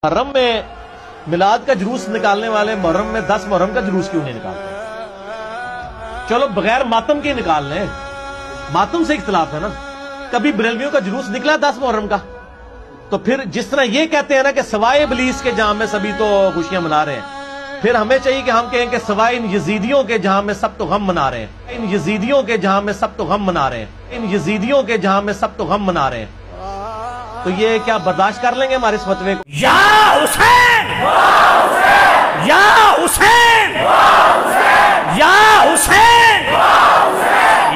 محرم میں میلاد کا جلوس نکالنے والے محرم میں 10 محرم کا جلوس کیوں نہیں نکالتے؟ چلو بغیر ماتم کے نکال لیں، ماتم سے اختلاف ہے نا۔ کبھی بریلویوں کا جلوس نکلا 10 محرم کا؟ تو پھر جس طرح یہ کہتے ہیں نا کہ سوائے ابلیس کے جہاں میں سبھی تو خوشیاں منا رہے ہیں، پھر ہمیں چاہیے کہ ہم کہیں کہ سوائے ان یزیدیوں کے جہاں میں سب تو غم منا رہے ہیں، ان یزیدیوں کے جہاں میں سب تو غم منا رہے ہیں، ان یزیدیوں کے جہاں میں سب تو غم منا رہے ہیں۔ تو یہ کیا برداشت کر لیں گے ہمارے اس فتوے کو؟ یا حسین یا حسین یا حسین،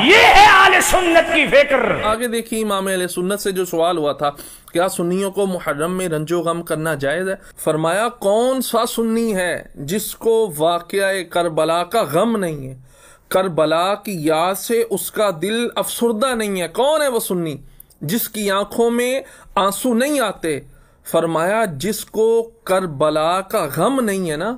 یہ ہے اہل سنت کی فکر۔ آگے دیکھیے امام اہل سنت سے جو سوال ہوا تھا، کیا سنیوں کو محرم میں رنج و غم کرنا جائز ہے؟ فرمایا کون سا سنی ہے جس کو واقعہ کربلا کا غم نہیں ہے، کربلا کی یاد سے اس کا دل افسردہ نہیں ہے؟ کون ہے وہ سنی جس کی آنکھوں میں آنسو نہیں آتے؟ فرمایا جس کو کربلا کا غم نہیں ہے نا،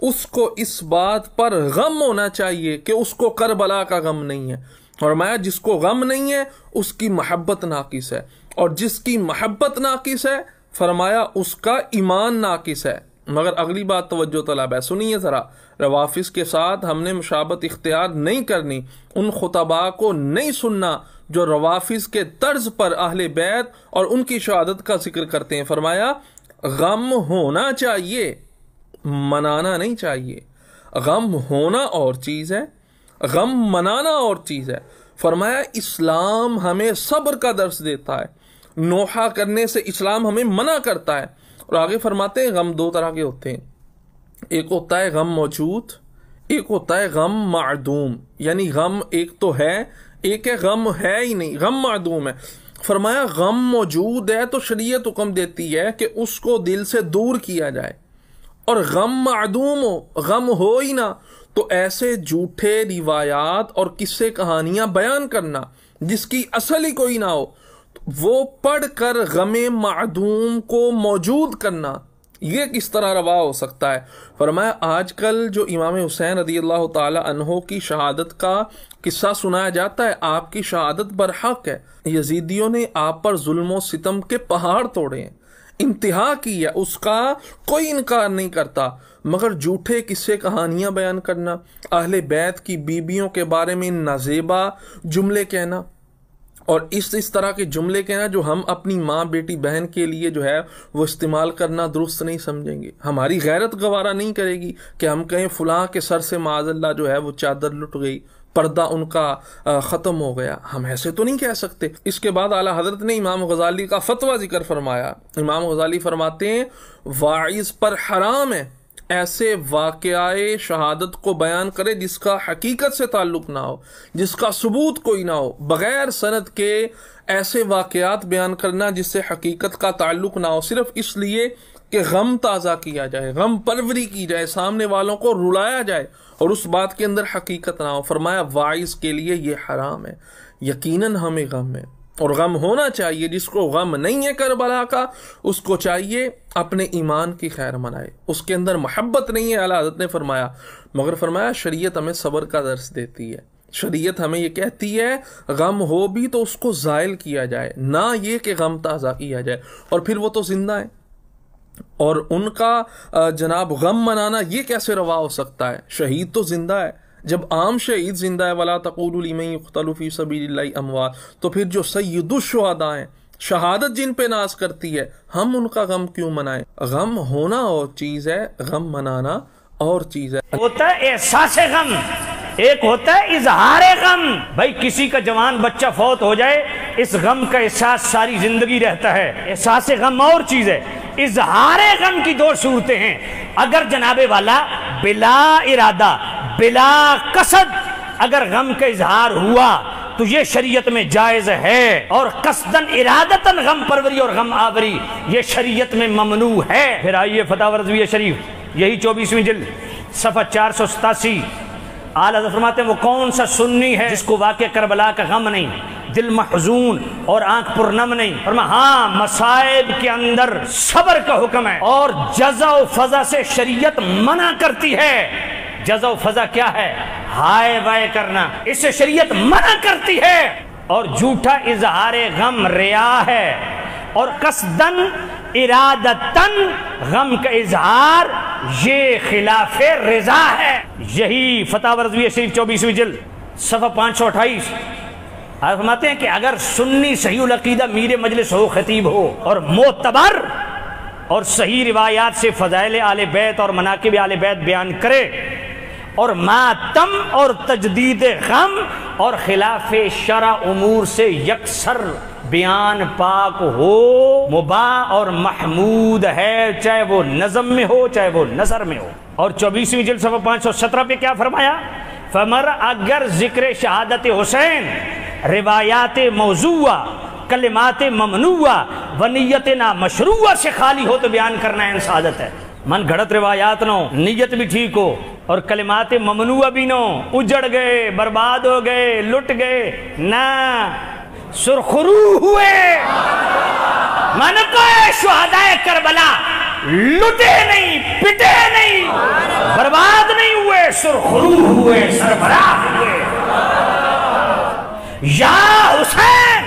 اس کو اس بات پر غم ہونا چاہیے کہ اس کو کربلا کا غم نہیں ہے۔ فرمایا جس کو غم نہیں ہے اس کی محبت ناقص ہے، اور جس کی محبت ناقص ہے فرمایا اس کا ایمان ناقص ہے۔ مگر اگلی بات توجہ طلب ہے، سنیے ذرا، روافظ کے ساتھ ہم نے مشابہت اختیار نہیں کرنی، ان خطباء کو نہیں سننا جو روافظ کے طرز پر اہل بیت اور ان کی شہادت کا ذکر کرتے ہیں۔ فرمایا غم ہونا چاہیے، منانا نہیں چاہیے۔ غم ہونا اور چیز ہے، غم منانا اور چیز ہے۔ فرمایا اسلام ہمیں صبر کا درس دیتا ہے، نوحہ کرنے سے اسلام ہمیں منع کرتا ہے۔ اور آگے فرماتے ہیں غم دو طرح کے ہوتے ہیں، ایک ہوتا ہے غم موجود، ایک ہوتا ہے غم معدوم۔ یعنی غم ایک تو ہے، ایک ہے غم ہے ہی نہیں، غم معدوم ہے۔ فرمایا غم موجود ہے تو شریعت حکم دیتی ہے کہ اس کو دل سے دور کیا جائے، اور غم معدوم ہو، غم ہو ہی نہ، تو ایسے جھوٹے روایات اور قصے کہانیاں بیان کرنا جس کی اصل ہی کوئی نہ ہو، وہ پڑھ کر غم معدوم کو موجود کرنا، یہ کس طرح روا ہو سکتا ہے؟ فرمایا آج کل جو امام حسین رضی اللہ تعالی عنہ کی شہادت کا قصہ سنایا جاتا ہے، آپ کی شہادت برحق ہے، یزیدیوں نے آپ پر ظلم و ستم کے پہاڑ توڑے ہیں، انتہا کی ہے، اس کا کوئی انکار نہیں کرتا، مگر جھوٹے قصے کہانیاں بیان کرنا، اہل بیت کی بیویوں کے بارے میں نازیبا جملے کہنا، اور اس طرح کے جملے کہنا جو ہم اپنی ماں بیٹی بہن کے لیے جو ہے وہ استعمال کرنا درست نہیں سمجھیں گے۔ ہماری غیرت گوارا نہیں کرے گی کہ ہم کہیں فلاں کے سر سے معاذ اللہ جو ہے وہ چادر لٹ گئی، پردہ ان کا ختم ہو گیا، ہم ایسے تو نہیں کہہ سکتے۔ اس کے بعد اعلیٰ حضرت نے امام غزالی کا فتویٰ ذکر فرمایا۔ امام غزالی فرماتے ہیں واعظ پر حرام ہے ایسے واقعہ شہادت کو بیان کرے جس کا حقیقت سے تعلق نہ ہو، جس کا ثبوت کوئی نہ ہو، بغیر سند کے ایسے واقعات بیان کرنا جس سے حقیقت کا تعلق نہ ہو، صرف اس لیے کہ غم تازہ کیا جائے، غم پروری کی جائے، سامنے والوں کو رلایا جائے اور اس بات کے اندر حقیقت نہ ہو۔ فرمایا واعظ کے لیے یہ حرام ہے۔ یقیناً ہمیں غم ہے، اور غم ہونا چاہیے۔ جس کو غم نہیں ہے کربلا کا، اس کو چاہیے اپنے ایمان کی خیر منائے، اس کے اندر محبت نہیں ہے، اعلیٰ حضرت نے فرمایا۔ مگر فرمایا شریعت ہمیں صبر کا درس دیتی ہے، شریعت ہمیں یہ کہتی ہے غم ہو بھی تو اس کو زائل کیا جائے، نہ یہ کہ غم تازہ کیا جائے۔ اور پھر وہ تو زندہ ہے، اور ان کا جناب غم منانا یہ کیسے روا ہو سکتا ہے؟ شہید تو زندہ ہے، جب عام شہید زندہ ہے، وَلَا تَقُولُوا لِمَن يُقْتَلُ فِي سَبِيلِ اللَّهِ أَمْوَاتٌ، تو پھر جو سید الشہداء ہیں، شہادت جن پہ ناز کرتی ہے، ہم ان کا غم کیوں منائیں؟ غم ہونا اور چیز ہے، غم منانا اور چیز ہے۔ ہوتا ہے احساس غم، ایک ہوتا ہے اظہار غم۔ بھائی کسی کا جوان بچہ فوت ہو جائے، اس غم کا احساس ساری زندگی رہتا ہے، احساس غم اور چیز ہے۔ اظہار غم کی دو صورتیں ہیں، اگر جناب والا بلا ارادہ بلا قصد اگر غم کا اظہار ہوا تو یہ شریعت میں جائز ہے، اور قصدن ارادتاً غم پروری اور غم آوری یہ شریعت میں ممنوع ہے۔ پھر آئیے فتاوی رضویہ شریف، یہی 24ویں جلد، صفحہ 487، اعلیٰ حضرت فرماتے ہیں وہ کون سا سنی ہے جس کو واقعہ کربلا کا غم نہیں، دل محزون اور آنکھ پرنم نہیں؟ فرمایا ہاں مصائب کے اندر صبر کا حکم ہے، اور جزا و فضا سے شریعت منع کرتی ہے۔ جزا و فضا کیا ہے؟ ہائے وائے کرنا، اس سے شریعت منع کرتی ہے۔ اور جھوٹا اظہار غم ریا ہے، اور قصدن ارادتن غم کا اظہار یہ خلاف رضا ہے. یہی فتح رضویہ شریف 24ویں جلد صفحہ 528 آپ فرماتے ہیں کہ اگر سنی صحیح العقیدہ میر مجلس ہو، خطیب ہو، اور معتبر اور صحیح روایات سے فضائل آل بیت اور مناقب آل بیت بیان کرے، اور ماتم اور تجدید غم اور خلاف شرع امور سے یکسر بیان پاک ہو، مباح اور محمود ہے، چاہے وہ نظم میں ہو چاہے وہ نثر میں ہو. اور 24ویں جلد صفحہ 517 پہ کیا فرمایا؟ فمر اگر ذکر شہادت حسین روایات موضوعہ، کلمات ممنوعہ و نیت نامشروعہ سے خالی ہو تو بیان کرنا ہے سعادت ہے. من گھڑت روایات نو، نیت بھی ٹھیک ہو اور کلمات ممنوعہ بھی نو، اجڑ گئے، برباد ہو گئے، لٹ گئے، نہ سرخرو ہوئے. من کو شہدائے کربلا لٹے نہیں، پٹے نہیں، برباد نہیں ہوئے، سرخرو ہوئے، سربراہ ہوئے. یا حسین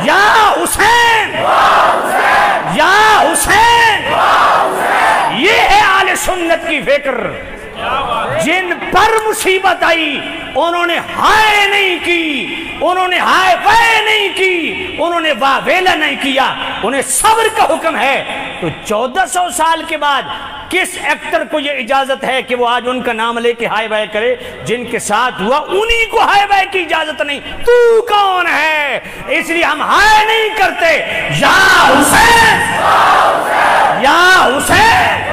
یا حسین یا حسین، یہ ہے اہل سنت کی فکر. جن پر مصیبت آئی انہوں نے ہائے نہیں کی، انہوں نے ہائے وے نہیں کی، انہوں نے واہ ویلا نہیں کیا، انہیں صبر کا حکم ہے. تو 1400 سال کے بعد کس ایکٹر کو یہ اجازت ہے کہ وہ آج ان کا نام لے کے ہائے وائے کرے؟ جن کے ساتھ ہوا انہی کو ہائے وائے کی اجازت نہیں. تو کون ہے؟ اس لیے ہم ہائے نہیں کرتے. یا حسین یا حسین